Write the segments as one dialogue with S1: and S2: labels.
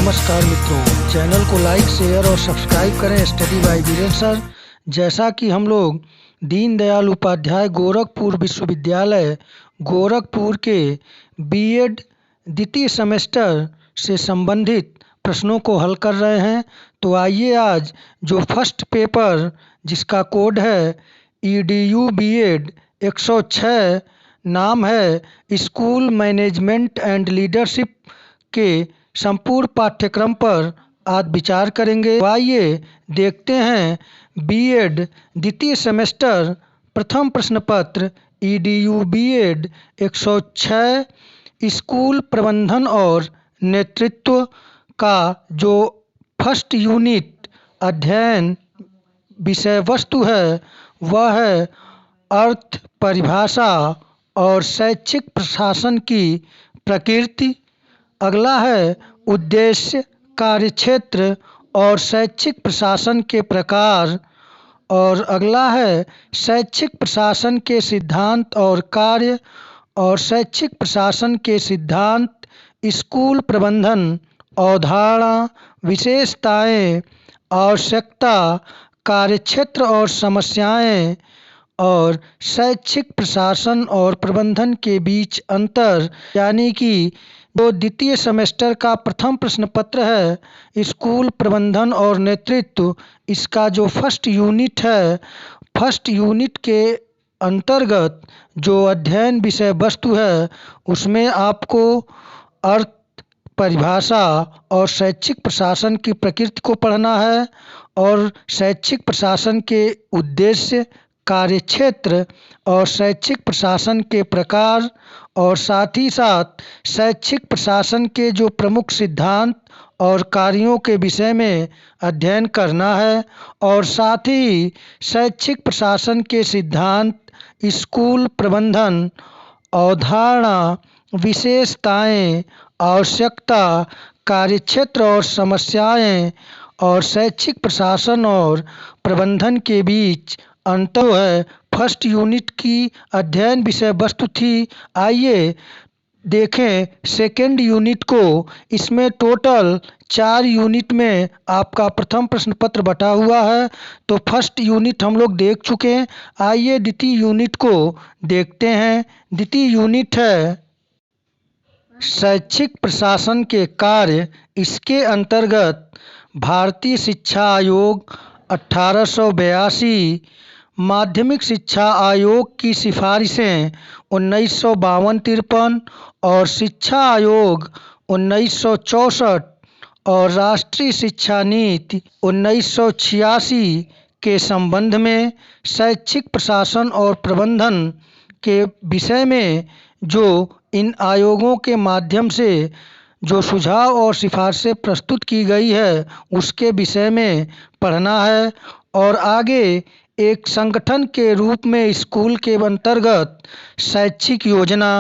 S1: नमस्कार मित्रों, चैनल को लाइक शेयर और सब्सक्राइब करें स्टडी बाय वीरेंद्र सर। जैसा कि हम लोग दीनदयाल उपाध्याय गोरखपुर विश्वविद्यालय गोरखपुर के बीएड द्वितीय सेमेस्टर से संबंधित प्रश्नों को हल कर रहे हैं, तो आइए आज जो फर्स्ट पेपर जिसका कोड है EDU BEd 106, नाम है स्कूल मैनेजमेंट एंड लीडरशिप के संपूर्ण पाठ्यक्रम पर आज विचार करेंगे। तो आइए देखते हैं बीएड द्वितीय सेमेस्टर प्रथम प्रश्न पत्र EDU BEd 106 स्कूल प्रबंधन और नेतृत्व का जो फर्स्ट यूनिट अध्ययन विषय वस्तु है वह है अर्थ, परिभाषा और शैक्षिक प्रशासन की प्रकृति। अगला है उद्देश्य, कार्यक्षेत्र और शैक्षिक प्रशासन के प्रकार। और अगला है शैक्षिक प्रशासन के सिद्धांत और कार्य और शैक्षिक प्रशासन के सिद्धांत, स्कूल प्रबंधन, अवधारणा, विशेषताएं, आवश्यकता, कार्यक्षेत्र और समस्याएं और शैक्षिक प्रशासन और प्रबंधन के बीच अंतर। यानी कि जो द्वितीय सेमेस्टर का प्रथम प्रश्न पत्र है स्कूल प्रबंधन और नेतृत्व, इसका जो फर्स्ट यूनिट है, फर्स्ट यूनिट के अंतर्गत जो अध्ययन विषय वस्तु है उसमें आपको अर्थ, परिभाषा और शैक्षिक प्रशासन की प्रकृति को पढ़ना है और शैक्षिक प्रशासन के उद्देश्य, कार्यक्षेत्र और शैक्षिक प्रशासन के प्रकार और साथ ही साथ शैक्षिक प्रशासन के जो प्रमुख सिद्धांत और कार्यों के विषय में अध्ययन करना है और साथ ही शैक्षिक प्रशासन के सिद्धांत, स्कूल प्रबंधन, अवधारणा, विशेषताएं, आवश्यकता, कार्यक्षेत्र और समस्याएं और शैक्षिक प्रशासन और प्रबंधन के बीच अंतर है। फर्स्ट यूनिट की अध्ययन विषय वस्तु थी। आइए देखें सेकेंड यूनिट को। इसमें टोटल 4 यूनिट में आपका प्रथम प्रश्न पत्र बटा हुआ है। तो फर्स्ट यूनिट हम लोग देख चुके हैं। आइए द्वितीय यूनिट को देखते हैं। द्वितीय यूनिट है शैक्षिक प्रशासन के कार्य। इसके अंतर्गत भारतीय शिक्षा आयोग 1882, माध्यमिक शिक्षा आयोग की सिफारिशें 1952-53 और शिक्षा आयोग 1964 और राष्ट्रीय शिक्षा नीति 1986 के संबंध में शैक्षिक प्रशासन और प्रबंधन के विषय में जो इन आयोगों के माध्यम से जो सुझाव और सिफारिशें प्रस्तुत की गई है उसके विषय में पढ़ना है। और आगे एक संगठन के रूप में स्कूल के अंतर्गत शैक्षिक योजना,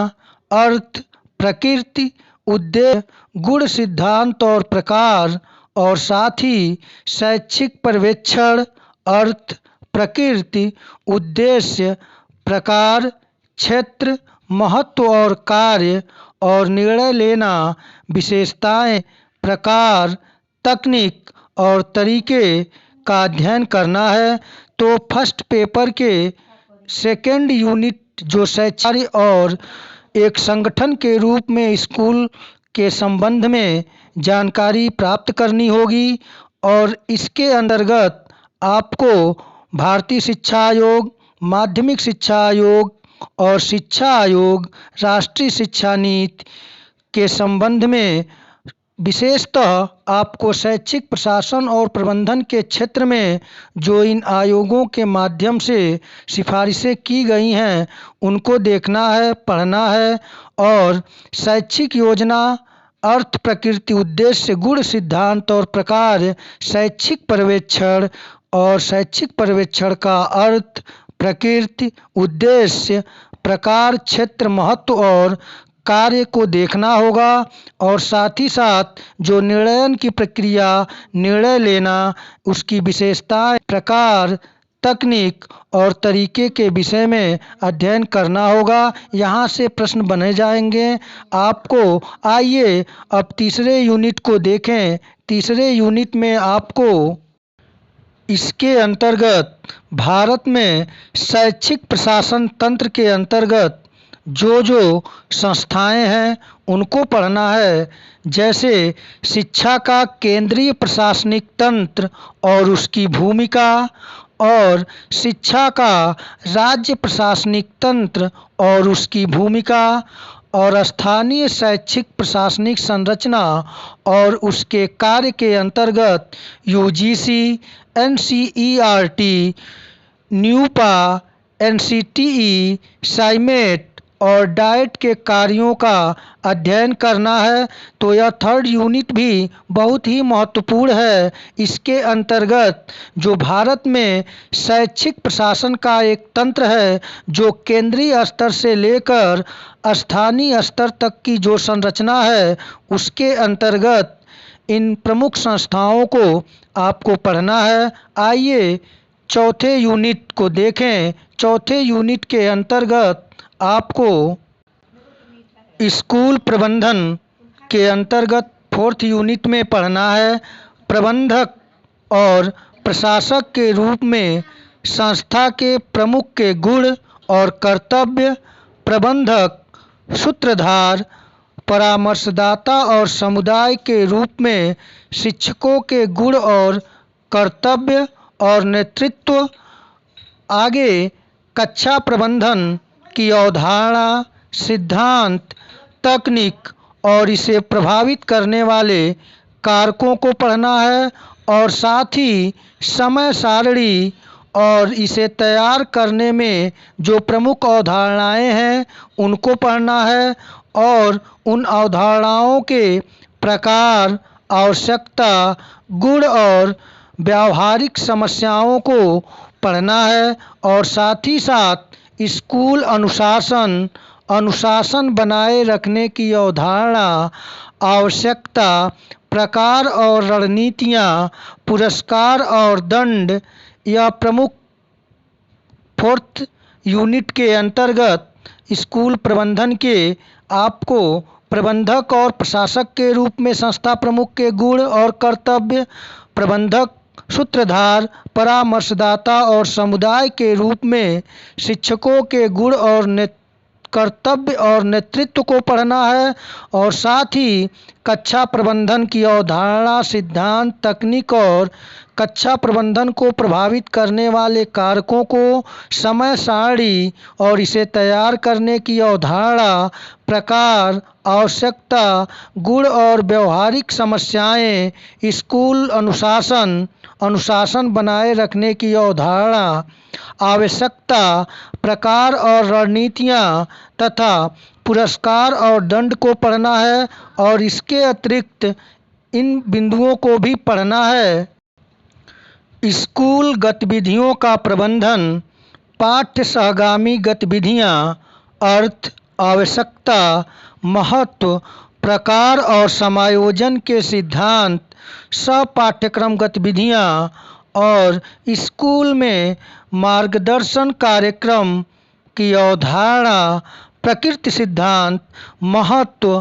S1: अर्थ, प्रकृति, उद्देश्य, गुण, सिद्धांत और प्रकार और साथ ही शैक्षिक पर्यवेक्षण, अर्थ, प्रकृति, उद्देश्य, प्रकार, क्षेत्र, महत्व और कार्य और निर्णय लेना, विशेषताएं, प्रकार, तकनीक और तरीके का अध्ययन करना है। तो फर्स्ट पेपर के सेकेंड यूनिट जो शैक्षिक और एक संगठन के रूप में स्कूल के संबंध में जानकारी प्राप्त करनी होगी और इसके अंतर्गत आपको भारतीय शिक्षा आयोग, माध्यमिक शिक्षा आयोग और शिक्षा आयोग, राष्ट्रीय शिक्षा नीति के संबंध में विशेषतः आपको शैक्षिक प्रशासन और प्रबंधन के क्षेत्र में जो इन आयोगों के माध्यम से सिफारिशें की गई हैं उनको देखना है, पढ़ना है और शैक्षिक योजना, अर्थ, प्रकृति, उद्देश्य, गुण, सिद्धांत और प्रकार, शैक्षिक पर्यवेक्षण और शैक्षिक पर्यवेक्षण का अर्थ, प्रकृति, उद्देश्य, प्रकार, क्षेत्र, महत्व और कार्य को देखना होगा और साथ ही साथ जो निर्णयन की प्रक्रिया, निर्णय लेना, उसकी विशेषताएं, प्रकार, तकनीक और तरीके के विषय में अध्ययन करना होगा। यहाँ से प्रश्न बने जाएंगे आपको। आइए अब तीसरे यूनिट को देखें। तीसरे यूनिट में आपको इसके अंतर्गत भारत में शैक्षिक प्रशासन तंत्र के अंतर्गत जो संस्थाएं हैं उनको पढ़ना है, जैसे शिक्षा का केंद्रीय प्रशासनिक तंत्र और उसकी भूमिका, और शिक्षा का राज्य प्रशासनिक तंत्र और उसकी भूमिका, और स्थानीय शैक्षिक प्रशासनिक संरचना और उसके कार्य के अंतर्गत यूजीसी, एनसीईआरटी, न्यूपा, एनसीटीई, साइमेट और डाइट के कार्यों का अध्ययन करना है। तो यह थर्ड यूनिट भी बहुत ही महत्वपूर्ण है। इसके अंतर्गत जो भारत में शैक्षिक प्रशासन का एक तंत्र है, जो केंद्रीय स्तर से लेकर स्थानीय स्तर तक की जो संरचना है, उसके अंतर्गत इन प्रमुख संस्थाओं को आपको पढ़ना है। आइए चौथे यूनिट को देखें। चौथे यूनिट के अंतर्गत आपको स्कूल प्रबंधन के अंतर्गत फोर्थ यूनिट में पढ़ना है। प्रबंधक और प्रशासक के रूप में संस्था के प्रमुख के गुण और कर्तव्य, प्रबंधक, सूत्रधार, परामर्शदाता और समुदाय के रूप में शिक्षकों के गुण और कर्तव्य और नेतृत्व। आगे कक्षा प्रबंधन की अवधारणा, सिद्धांत, तकनीक और इसे प्रभावित करने वाले कारकों को पढ़ना है, और साथ ही समय सारणी और इसे तैयार करने में जो प्रमुख अवधारणाएं हैं उनको पढ़ना है, और उन अवधारणाओं के प्रकार, आवश्यकता, गुण और व्यावहारिक समस्याओं को पढ़ना है, और साथ ही साथ स्कूल अनुशासन बनाए रखने की अवधारणा, आवश्यकता, प्रकार और रणनीतियाँ, पुरस्कार और दंड। यह प्रमुख फोर्थ यूनिट के अंतर्गत स्कूल प्रबंधन के आपको प्रबंधक और प्रशासक के रूप में संस्था प्रमुख के गुण और कर्तव्य, प्रबंधक, सूत्रधार, परामर्शदाता और समुदाय के रूप में शिक्षकों के गुण और कर्तव्य और नेतृत्व को पढ़ना है, और साथ ही कक्षा प्रबंधन की अवधारणा, सिद्धांत, तकनीक और कक्षा प्रबंधन को प्रभावित करने वाले कारकों को, समय सारणी और इसे तैयार करने की अवधारणा, प्रकार, आवश्यकता, गुण और व्यावहारिक समस्याएं, स्कूल अनुशासन बनाए रखने की अवधारणा, आवश्यकता, प्रकार और रणनीतियाँ तथा पुरस्कार और दंड को पढ़ना है, और इसके अतिरिक्त इन बिंदुओं को भी पढ़ना है। स्कूल गतिविधियों का प्रबंधन, पाठ्य सहगामी गतिविधियाँ, अर्थ, आवश्यकता, महत्व, प्रकार और समायोजन के सिद्धांत, सह-पाठ्यक्रम गतिविधियाँ, और स्कूल में मार्गदर्शन कार्यक्रम की अवधारणा, प्रकृति सिद्धांत, महत्व,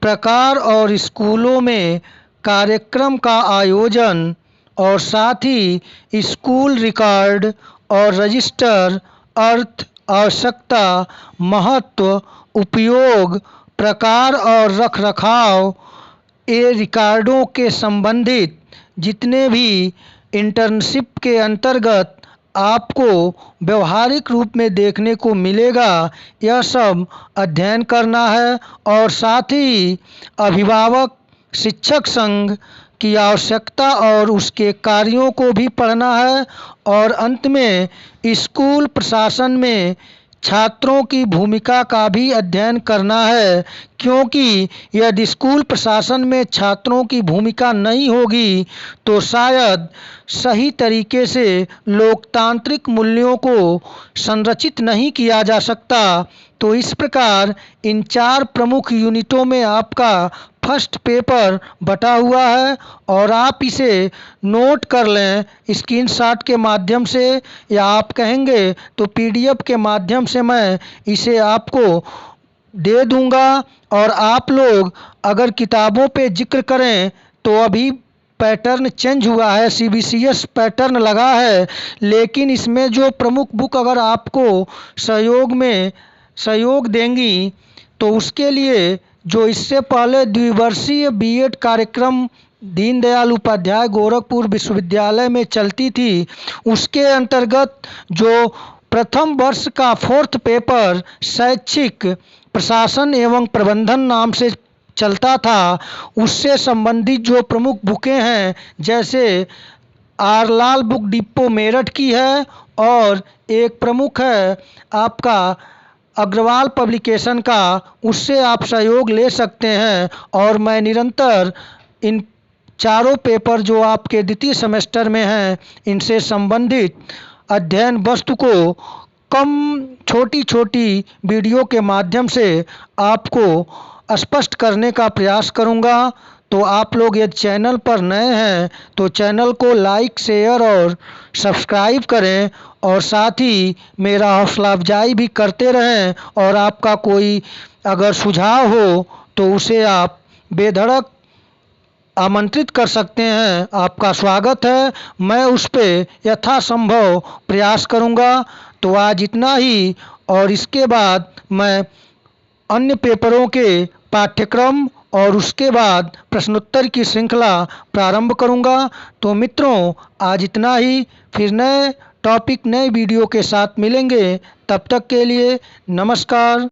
S1: प्रकार और स्कूलों में कार्यक्रम का आयोजन, और साथ ही स्कूल रिकॉर्ड और रजिस्टर, अर्थ, आवश्यकता, महत्व, उपयोग, प्रकार और रखरखाव। ये रिकॉर्डों के संबंधित जितने भी इंटर्नशिप के अंतर्गत आपको व्यवहारिक रूप में देखने को मिलेगा, यह सब अध्ययन करना है, और साथ ही अभिभावक शिक्षक संघ की आवश्यकता और उसके कार्यों को भी पढ़ना है, और अंत में स्कूल प्रशासन में छात्रों की भूमिका का भी अध्ययन करना है, क्योंकि यदि स्कूल प्रशासन में छात्रों की भूमिका नहीं होगी तो शायद सही तरीके से लोकतांत्रिक मूल्यों को संरचित नहीं किया जा सकता। तो इस प्रकार इन 4 प्रमुख यूनिटों में आपका फर्स्ट पेपर बटा हुआ है और आप इसे नोट कर लें स्क्रीनशॉट के माध्यम से, या आप कहेंगे तो पीडीएफ के माध्यम से मैं इसे आपको दे दूंगा। और आप लोग अगर किताबों पे जिक्र करें तो अभी पैटर्न चेंज हुआ है, सीबीसीएस पैटर्न लगा है, लेकिन इसमें जो प्रमुख बुक अगर आपको सहयोग देंगी तो उसके लिए जो इससे पहले द्विवर्षीय बीएड कार्यक्रम दीनदयाल उपाध्याय गोरखपुर विश्वविद्यालय में चलती थी, उसके अंतर्गत जो प्रथम वर्ष का फोर्थ पेपर शैक्षिक प्रशासन एवं प्रबंधन नाम से चलता था, उससे संबंधित जो प्रमुख बुकें हैं, जैसे आरलाल बुक डिपो मेरठ की है और एक प्रमुख है आपका अग्रवाल पब्लिकेशन का, उससे आप सहयोग ले सकते हैं। और मैं निरंतर इन चारों पेपर जो आपके द्वितीय सेमेस्टर में हैं, इनसे संबंधित अध्ययन वस्तु को कम छोटी छोटी वीडियो के माध्यम से आपको स्पष्ट करने का प्रयास करूंगा। तो आप लोग यदि चैनल पर नए हैं तो चैनल को लाइक, शेयर और सब्सक्राइब करें, और साथ ही मेरा हौसला अफजाई भी करते रहें। और आपका कोई अगर सुझाव हो तो उसे आप बेधड़क आमंत्रित कर सकते हैं, आपका स्वागत है। मैं उस पे यथासंभव प्रयास करूंगा। तो आज इतना ही, और इसके बाद मैं अन्य पेपरों के पाठ्यक्रम और उसके बाद प्रश्नोत्तर की श्रृंखला प्रारंभ करूंगा। तो मित्रों, आज इतना ही, फिर नए टॉपिक नए वीडियो के साथ मिलेंगे। तब तक के लिए नमस्कार।